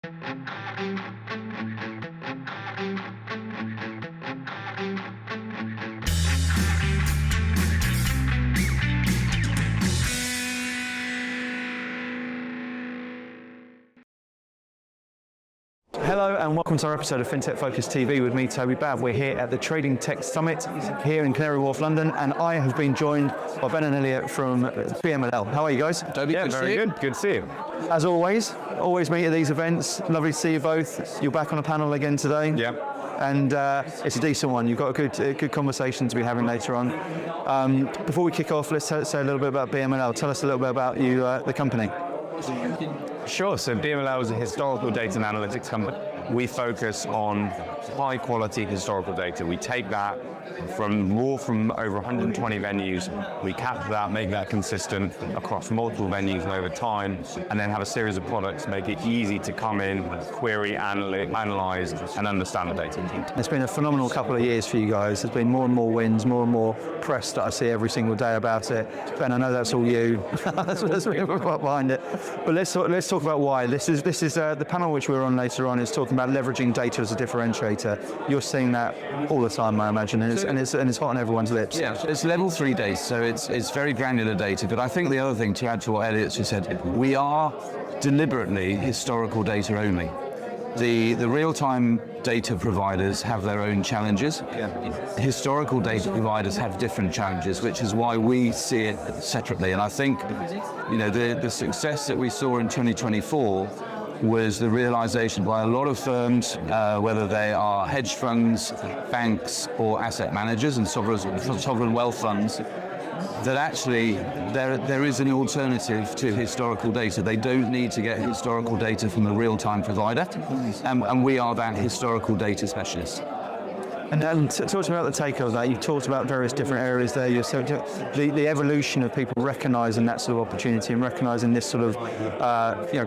Hello and welcome to our episode of FinTech Focus TV with me, Toby. We're here at the TradingTech Summit here in Canary Wharf, London, and I have been joined by Ben and Elliot from BMLL. How are you guys? Toby, yeah, very good. Good to see you. As always meet at these events. Lovely to see you both. You're back on a panel again today. Yeah. And it's a decent one. You've got a good conversation to be having later on. Before we kick off, let's say a little bit about BMLL. Tell us a little bit about you, the company. Sure. So BMLL is a historical data and analytics company. We focus on high quality historical data. We take that from over 120 venues. We capture that, make that consistent across multiple venues and over time, and then have a series of products, make it easy to come in, query, analyze, and understand the data. It's been a phenomenal couple of years for you guys. There's been more and more wins, more and more press that I see every single day about it. Ben, I know that's all you. that's behind it. But let's talk about why. This is the panel which we're on later on is talking about leveraging data as a differentiator. You're seeing that all the time, I imagine, and it's hot on everyone's lips. Yeah, it's level 3 data, so it's very granular data. But I think the other thing, to add to what Elliot just said, we are deliberately historical data only. The real-time data providers have their own challenges. Yeah. Historical data providers have different challenges, which is why we see it separately. And I think, the success that we saw in 2024 was the realization by a lot of firms, whether they are hedge funds, banks, or asset managers and sovereign wealth funds, that actually there is an alternative to historical data. They don't need to get historical data from a real-time provider, and we are that historical data specialist. And then talk to me about the takeover of that. You talked about various different areas there. The evolution of people recognising that sort of opportunity and recognising this sort of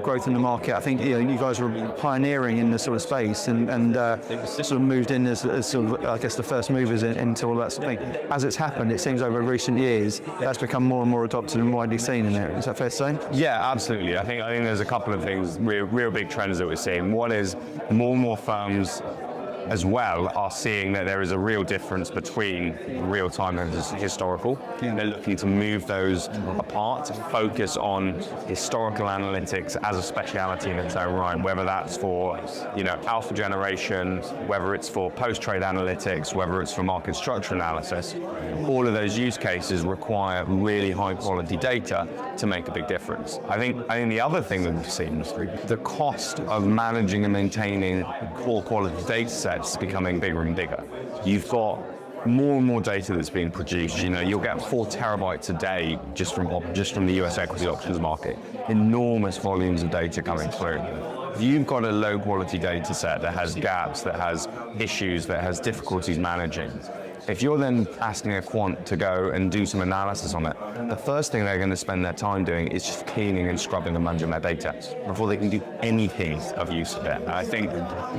growth in the market. I think you guys were pioneering in this sort of space and sort of moved in as sort of, I guess, the first movers into all that sort of thing. As it's happened, it seems over recent years that's become more and more adopted and widely seen in there. Is that fair to say? Yeah, absolutely. I think there's a couple of things, real big trends that we're seeing. One is more and more firms as well are seeing that there is a real difference between real-time and historical. Yeah. They're looking to move those apart, to focus on historical analytics as a speciality in its own right, whether that's for alpha generation, whether it's for post-trade analytics, whether it's for market structure analysis. All of those use cases require really high-quality data to make a big difference. I think the other thing that we've seen is the cost of managing and maintaining core quality data sets is becoming bigger and bigger. You've got more and more data that's being produced. You'll get 4 terabytes a day just from the US equity options market. Enormous volumes of data coming through. If you've got a low quality data set that has gaps, that has issues, that has difficulties managing, if you're then asking a quant to go and do some analysis on it, the first thing they're going to spend their time doing is just cleaning and scrubbing and managing their data before they can do anything of use of it. And I think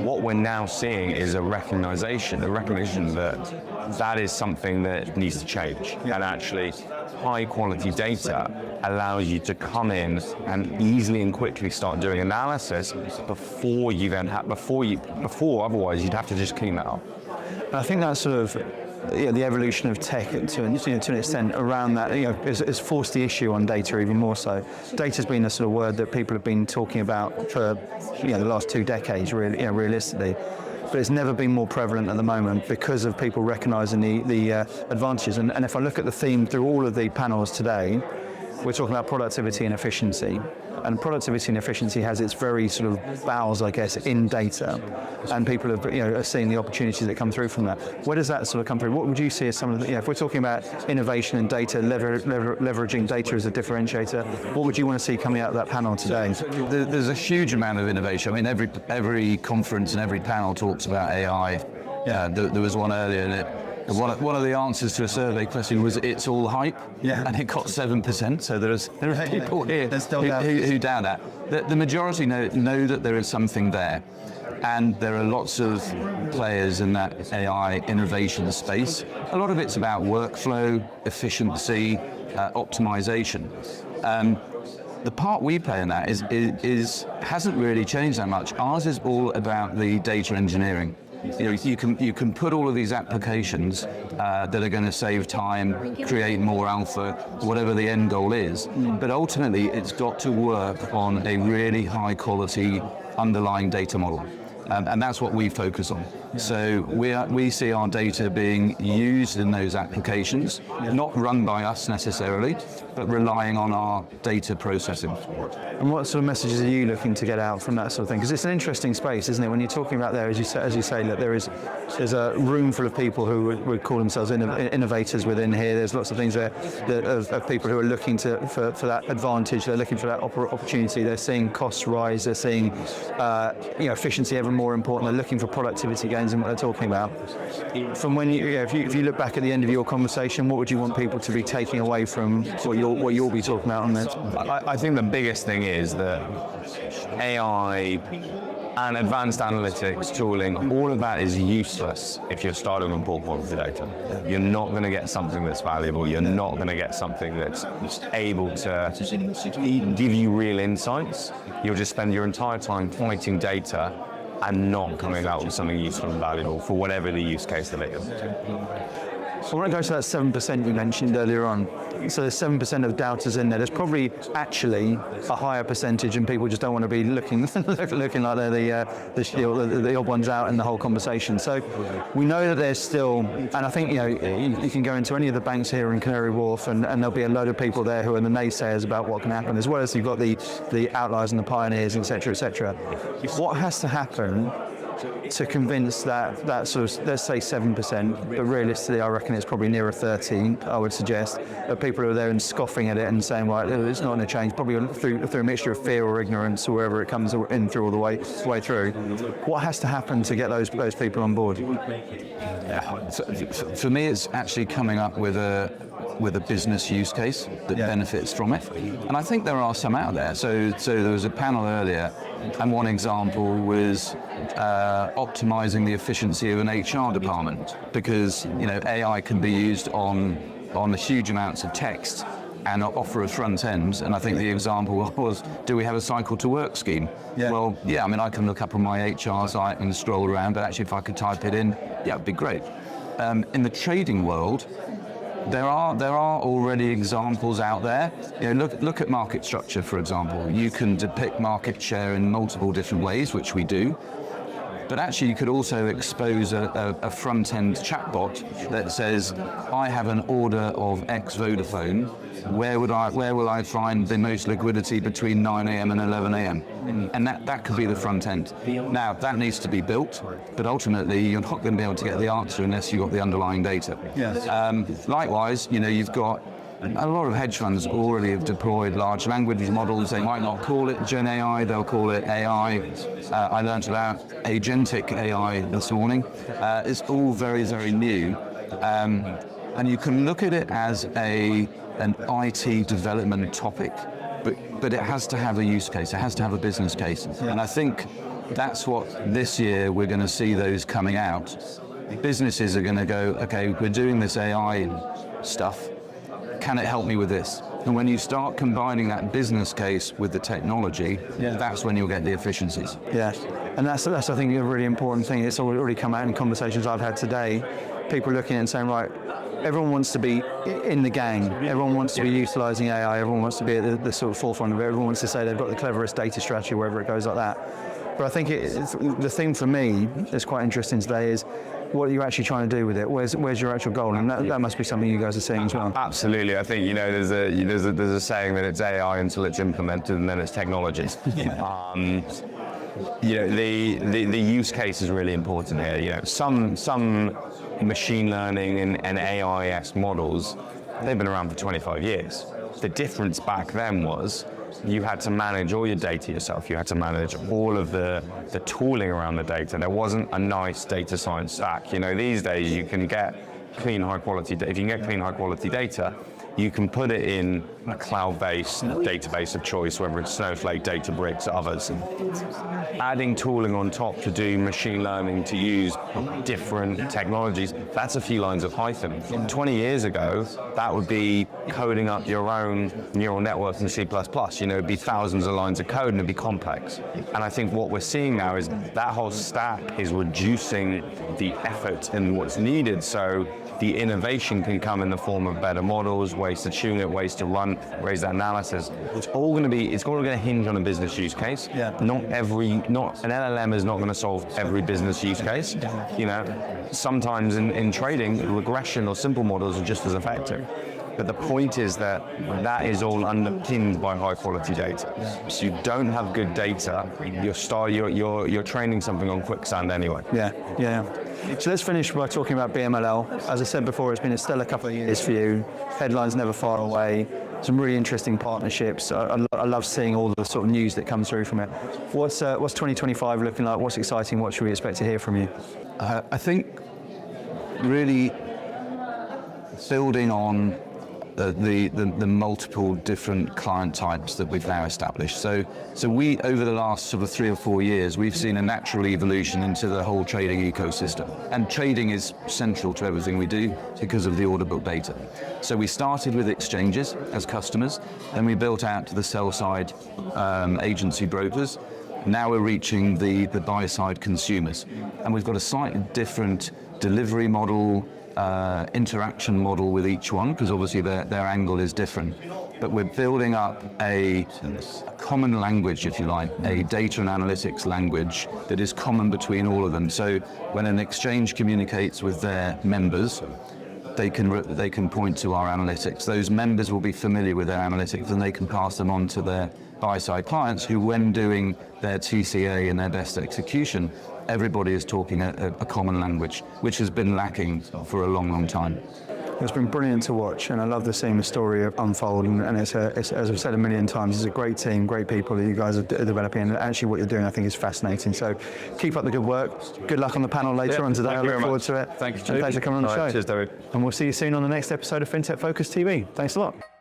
what we're now seeing is a recognition that that is something that needs to change. And actually, high quality data allows you to come in and easily and quickly start doing analysis before otherwise you'd have to just clean that up. And I think that's sort of the evolution of tech to an extent around that has forced the issue on data even more so. Data's been a sort of word that people have been talking about for the last 2 decades, really, realistically. But it's never been more prevalent at the moment because of people recognising the advantages. And if I look at the theme through all of the panels today, we're talking about productivity and efficiency. And productivity and efficiency has its very sort of bowels, I guess, in data. And people are seeing the opportunities that come through from that. Where does that sort of come through? What would you see as some of the, if we're talking about innovation and data, leveraging data as a differentiator, what would you want to see coming out of that panel today? There's a huge amount of innovation. I mean, every conference and every panel talks about AI. Yeah, there was one earlier, and one of the answers to a survey question was it's all hype, and it got 7%. So there are people here who doubt that. The majority know that there is something there, and there are lots of players in that AI innovation space. A lot of it's about workflow, efficiency, optimization. the part we play in that is hasn't really changed that much. Ours is all about the data engineering. You can put all of these applications that are going to save time, create more alpha, whatever the end goal is. But ultimately, it's got to work on a really high quality underlying data model. And that's what we focus on. So we see our data being used in those applications, not run by us necessarily, but relying on our data processing. And what sort of messages are you looking to get out from that sort of thing? Because it's an interesting space, isn't it? When you're talking about there, as you say, that there's a room full of people who would call themselves innovators within here. There's lots of things there of people who are looking for that advantage. They're looking for that opportunity. They're seeing costs rise. They're seeing efficiency ever more important. They're looking for productivity gains in what they're talking about. From when if you look back at the end of your conversation, what would you want people to be taking away from what you'll be talking about on this? I think the biggest thing is that AI and advanced analytics tooling, all of that is useless if you're starting on poor quality data. You're not going to get something that's valuable. You're not going to get something that's able to give you real insights. You'll just spend your entire time fighting data and not coming out with something useful and valuable for whatever the use case that it is. I want to go to that 7% you mentioned earlier on. So there's 7% of doubters in there. There's probably actually a higher percentage, and people just don't want to be looking like they're the odd ones out in the whole conversation. So we know that there's still, and I think you can go into any of the banks here in Canary Wharf, and there'll be a load of people there who are the naysayers about what can happen, as well as you've got the outliers and the pioneers, etc., etc. What has to happen to convince that sort of, let's say 7%, but realistically I reckon it's probably nearer 13, I would suggest, of people who are there and scoffing at it and saying, right, it's not going to change, probably through a mixture of fear or ignorance or wherever it comes in through all the way through. What has to happen to get those people on board? Yeah. For me, it's actually coming up with a business use case that benefits from it. And I think there are some out there. So there was a panel earlier, and one example was optimizing the efficiency of an HR department, because AI can be used on huge amounts of text and offer a front end. And I think the example was, do we have a cycle to work scheme? Yeah. Well, yeah, I mean, I can look up on my HR site and scroll around, but actually if I could type it in, yeah, it'd be great. In the trading world, there are already examples out there. Look at market structure, for example. You can depict market share in multiple different ways, which we do. But actually, you could also expose a front-end chatbot that says, I have an order of X Vodafone. Where will I find the most liquidity between 9 a.m. and 11 a.m.? And that could be the front end. Now, that needs to be built, but ultimately, you're not going to be able to get the answer unless you've got the underlying data. Yes. Likewise, you've got a lot of hedge funds already have deployed large language models. They might not call it Gen AI, they'll call it AI. I learned about agentic AI this morning. It's all very, very new. And you can look at it as an IT development topic, but it has to have a use case, it has to have a business case. Yeah. And I think that's what this year we're going to see those coming out. Businesses are going to go, okay, we're doing this AI stuff. Can it help me with this? And when you start combining that business case with the technology, that's when you'll get the efficiencies. Yeah, and that's I think a really important thing. It's already come out in conversations I've had today. People looking at it and saying, right, everyone wants to be in the game. Everyone wants to be utilising AI. Everyone wants to be at the sort of forefront of it. Everyone wants to say they've got the cleverest data strategy, wherever it goes like that. But I think the thing for me that's quite interesting today is, what are you actually trying to do with it? Where's your actual goal? And that must be something you guys are seeing as well. Absolutely. I think there's a saying that it's AI until it's implemented, and then it's technology. The use case is really important here. Some machine learning and AI-esque models, they've been around for 25 years. The difference back then was you had to manage all your data yourself. You had to manage all of the tooling around the data. There wasn't a nice data science stack. These days you can get clean, high quality data. If you can get clean, high quality data, you can put it in a cloud-based database of choice, whether it's Snowflake, Databricks, others. Adding tooling on top to do machine learning, to use different technologies, that's a few lines of Python. 20 years ago, that would be coding up your own neural network in C++. It'd be thousands of lines of code and it'd be complex. And I think what we're seeing now is that whole stack is reducing the effort and what's needed, so the innovation can come in the form of better models, ways to tune it, ways to run, raise that analysis. It's all going to hinge on a business use case. Yeah. Not an LLM is not going to solve every business use case. Sometimes in trading, regression or simple models are just as effective. But the point is that is all underpinned by high quality data. So you don't have good data, you're training something on quicksand anyway. Yeah. So let's finish by talking about BMLL. As I said before, it's been a stellar couple of years for you. Headlines never far away. Some really interesting partnerships. I love seeing all the sort of news that comes through from it. What's 2025 looking like? What's exciting? What should we expect to hear from you? I think really building on the multiple different client types that we've now established. So we, over the last sort of 3 or 4 years, we've seen a natural evolution into the whole trading ecosystem. And trading is central to everything we do because of the order book data. So we started with exchanges as customers, then we built out to the sell side agency brokers. Now we're reaching the buy side consumers. And we've got a slightly different delivery model, interaction model with each one, because obviously their angle is different. But we're building up a common language, if you like, a data and analytics language that is common between all of them. So when an exchange communicates with their members, they can point to our analytics. Those members will be familiar with their analytics and they can pass them on to their buy-side clients who, when doing their TCA and their best execution, everybody is talking a common language, which has been lacking for a long, long time. It's been brilliant to watch, and I love seeing the story unfold. And it's as I've said a million times, it's a great team, great people that you guys are developing. And actually, what you're doing, I think, is fascinating. So keep up the good work. Good luck on the panel later on today. I look forward to it. Thank you. Thanks for coming on the show. Cheers, David. And we'll see you soon on the next episode of FinTech Focus TV. Thanks a lot.